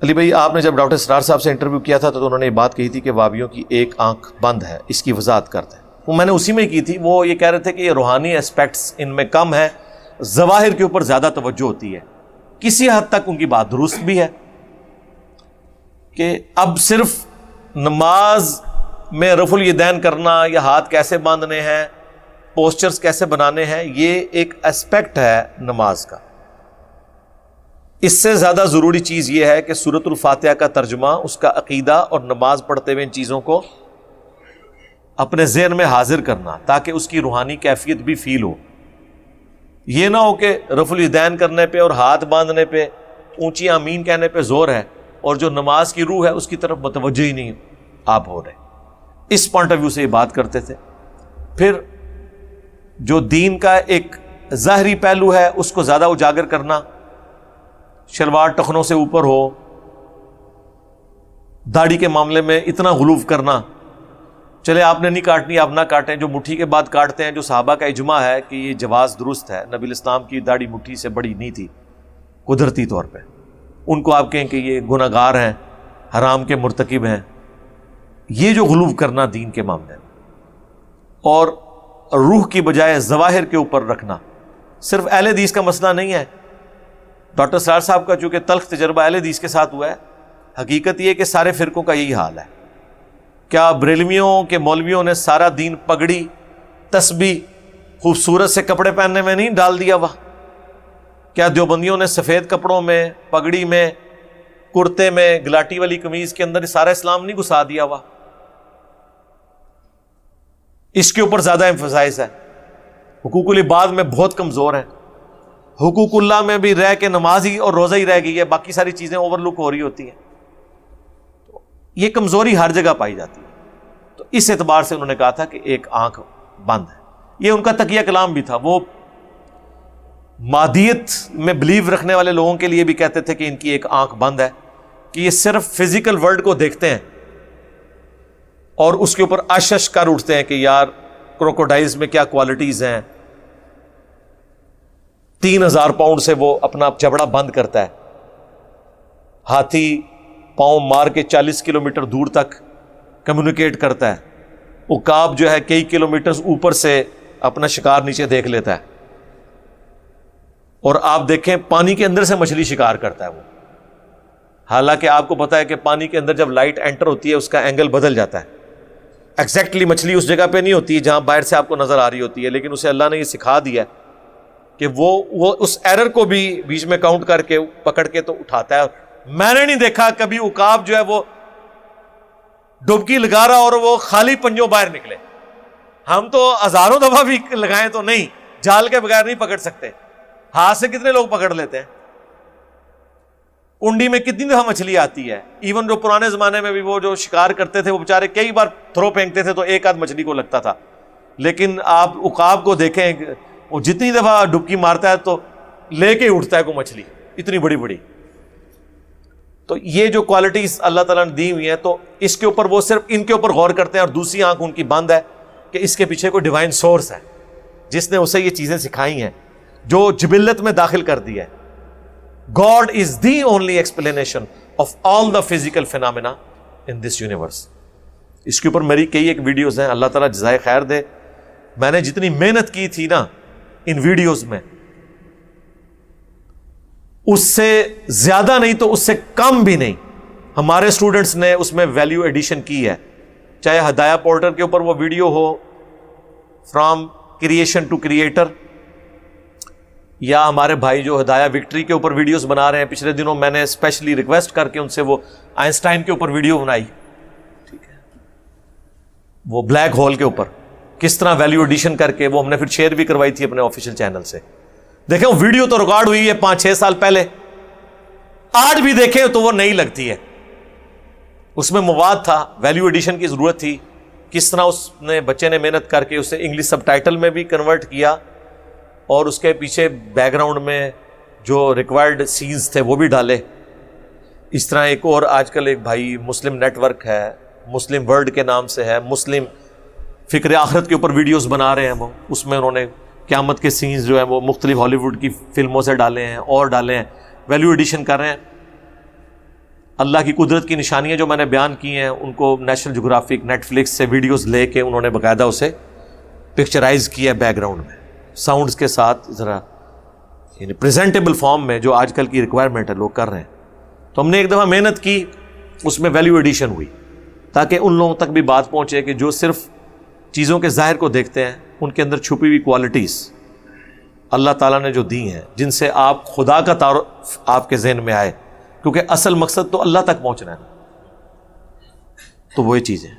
علی بھائی، آپ نے جب ڈاکٹر اسرار صاحب سے انٹرویو کیا تھا تو انہوں نے یہ بات کہی تھی کہ وہابیوں کی ایک آنکھ بند ہے، اس کی وضاحت کر دیں. وہ میں نے اسی میں کی تھی. وہ یہ کہہ رہے تھے کہ یہ روحانی اسپیکٹس ان میں کم ہے، ظواہر کے اوپر زیادہ توجہ ہوتی ہے. کسی حد تک ان کی بات درست بھی ہے کہ اب صرف نماز میں رفع الیدین کرنا یا ہاتھ کیسے باندھنے ہیں، پوسچرز کیسے بنانے ہیں، یہ ایک اسپیکٹ ہے نماز کا. اس سے زیادہ ضروری چیز یہ ہے کہ سورۃ الفاتحہ کا ترجمہ، اس کا عقیدہ اور نماز پڑھتے ہوئے ان چیزوں کو اپنے ذہن میں حاضر کرنا تاکہ اس کی روحانی کیفیت بھی فیل ہو. یہ نہ ہو کہ رفع الیدین کرنے پہ اور ہاتھ باندھنے پہ، اونچی آمین کہنے پہ زور ہے اور جو نماز کی روح ہے اس کی طرف متوجہ ہی نہیں آپ ہو رہے. اس پوائنٹ آف ویو سے یہ بات کرتے تھے. پھر جو دین کا ایک ظاہری پہلو ہے اس کو زیادہ اجاگر کرنا، شلوار ٹخنوں سے اوپر ہو، داڑھی کے معاملے میں اتنا غلو کرنا، چلے آپ نے نہیں کاٹنی آپ نہ کاٹیں، جو مٹھی کے بعد کاٹتے ہیں، جو صحابہ کا اجماع ہے کہ یہ جواز درست ہے. نبی الاسلام کی داڑھی مٹھی سے بڑی نہیں تھی قدرتی طور پہ. ان کو آپ کہیں کہ یہ گناہ گار ہیں، حرام کے مرتکب ہیں. یہ جو غلو کرنا دین کے معاملے میں اور روح کی بجائے ظواہر کے اوپر رکھنا، صرف اہل حدیث کا مسئلہ نہیں ہے. ڈاکٹر اسرار صاحب کا چونکہ تلخ تجربہ اہل حدیث کے ساتھ ہوا ہے، حقیقت یہ کہ سارے فرقوں کا یہی حال ہے. کیا بریلویوں کے مولویوں نے سارا دین پگڑی، تسبیح، خوبصورت سے کپڑے پہننے میں نہیں ڈال دیا ہوا؟ کیا دیوبندیوں نے سفید کپڑوں میں، پگڑی میں، کرتے میں، گلاٹی والی قمیض کے اندر سارا اسلام نہیں گھسا دیا ہوا؟ اس کے اوپر زیادہ ایمفسائز ہے. حقوق العباد میں بہت کمزور ہیں. حقوق اللہ میں بھی رہ کے نماز ہی اور روزہ ہی رہ گئی ہے، باقی ساری چیزیں اوور لک ہو رہی ہوتی ہیں. تو یہ کمزوری ہر جگہ پائی جاتی ہے. تو اس اعتبار سے انہوں نے کہا تھا کہ ایک آنکھ بند ہے. یہ ان کا تقیہ کلام بھی تھا. وہ مادیت میں بلیو رکھنے والے لوگوں کے لیے بھی کہتے تھے کہ ان کی ایک آنکھ بند ہے، کہ یہ صرف فزیکل ورلڈ کو دیکھتے ہیں اور اس کے اوپر اشش کر اٹھتے ہیں کہ یار کروکوڈائلز میں کیا کوالٹیز ہیں. 3000 پاؤنڈ سے وہ اپنا جبڑا بند کرتا ہے. ہاتھی پاؤں مار کے 40 کلومیٹر دور تک کمیونیکیٹ کرتا ہے. عقاب جو ہے کئی کلومیٹرز اوپر سے اپنا شکار نیچے دیکھ لیتا ہے. اور آپ دیکھیں پانی کے اندر سے مچھلی شکار کرتا ہے وہ. حالانکہ آپ کو پتا ہے کہ پانی کے اندر جب لائٹ انٹر ہوتی ہے اس کا اینگل بدل جاتا ہے. ایگزیکٹلی مچھلی اس جگہ پہ نہیں ہوتی ہے جہاں باہر سے آپ کو نظر آ رہی ہوتی ہے، لیکن اسے اللہ نے یہ سکھا دیا کہ وہ اس ایرر کو بھی بیچ میں کاؤنٹ کر کے پکڑ کے تو اٹھاتا ہے. میں نے نہیں دیکھا کبھی عقاب جو ہے وہ ڈبکی لگا رہا اور وہ خالی پنجوں باہر نکلے. ہم تو ہزاروں دفعہ بھی لگائیں تو نہیں، جال کے بغیر نہیں پکڑ سکتے. ہاتھ سے کتنے لوگ پکڑ لیتے ہیں. کنڈی میں کتنی دفعہ مچھلی آتی ہے. ایون جو پرانے زمانے میں بھی وہ جو شکار کرتے تھے وہ بیچارے کئی بار تھرو پھینکتے تھے تو ایک آدھ مچھلی کو لگتا تھا. لیکن آپ عقاب کو دیکھیں، وہ جتنی دفعہ ڈبکی مارتا ہے تو لے کے اٹھتا ہے کوئی مچھلی اتنی بڑی بڑی. تو یہ جو کوالٹیز اللہ تعالیٰ نے دی ہوئی ہیں تو اس کے اوپر وہ صرف ان کے اوپر غور کرتے ہیں، اور دوسری آنکھ ان کی بند ہے کہ اس کے پیچھے کوئی ڈیوائن سورس ہے جس نے اسے یہ چیزیں سکھائی ہیں جو جبلت میں داخل کر دی ہے. God is the only explanation of all the physical phenomena in this universe. اس کے اوپر میری کئی ایک ویڈیوز ہیں، اللہ تعالیٰ جزائے خیر دے. میں نے جتنی محنت کی تھی نا ان ویڈیوز میں، اس سے زیادہ نہیں تو اس سے کم بھی نہیں ہمارے اسٹوڈنٹس نے اس میں ویلیو ایڈیشن کی ہے. چاہے ہدایہ پورٹل کے اوپر وہ ویڈیو ہو فرام کریشن ٹو کریٹر، یا ہمارے بھائی جو ہدایہ وکٹری کے اوپر ویڈیوز بنا رہے ہیں. پچھلے دنوں میں نے اسپیشلی ریکویسٹ کر کے ان سے وہ آئنسٹائن کے اوپر ویڈیو بنائی، ٹھیک ہے، وہ بلیک ہول کے اوپر کس طرح ویلیو ایڈیشن کر کے وہ ہم نے پھر شیئر بھی کروائی تھی اپنے آفیشیل چینل سے. دیکھیں وہ ویڈیو تو ریکارڈ ہوئی ہے 5-6 سال پہلے، آج بھی دیکھیں تو وہ نئی لگتی ہے. اس میں مواد تھا، ویلیو ایڈیشن کی ضرورت تھی. کس طرح اس نے بچے نے محنت کر کے اسے انگلش سب ٹائٹل میں بھی کنورٹ کیا اور اس کے پیچھے بیک گراؤنڈ میں جو ریکوائرڈ سینز تھے وہ بھی ڈالے. اس طرح ایک اور آج کل ایک بھائی مسلم نیٹ ورک ہے، مسلم ورلڈ کے نام سے ہے، مسلم فکر آخرت کے اوپر ویڈیوز بنا رہے ہیں. وہ اس میں انہوں نے قیامت کے سینز جو ہیں وہ مختلف ہالی ووڈ کی فلموں سے ڈالے ہیں اور ڈالے ہیں، ویلیو ایڈیشن کر رہے ہیں. اللہ کی قدرت کی نشانیاں جو میں نے بیان کی ہیں ان کو نیشنل جغرافک نیٹ فلکس سے ویڈیوز لے کے انہوں نے باقاعدہ اسے پکچرائز کیا بیک گراؤنڈ میں ساؤنڈز کے ساتھ، ذرا یعنی پریزنٹیبل فارم میں، جو آج کل کی ریکوائرمنٹ ہے لوگ کر رہے ہیں۔ تو ہم نے ایک دفعہ محنت کی، اس میں ویلیو ایڈیشن ہوئی تاکہ ان لوگوں تک بھی بات پہنچے کہ جو صرف چیزوں کے ظاہر کو دیکھتے ہیں، ان کے اندر چھپی ہوئی کوالٹیز اللہ تعالیٰ نے جو دی ہیں، جن سے آپ خدا کا تعارف آپ کے ذہن میں آئے، کیونکہ اصل مقصد تو اللہ تک پہنچنا ہے، تو وہی چیزیں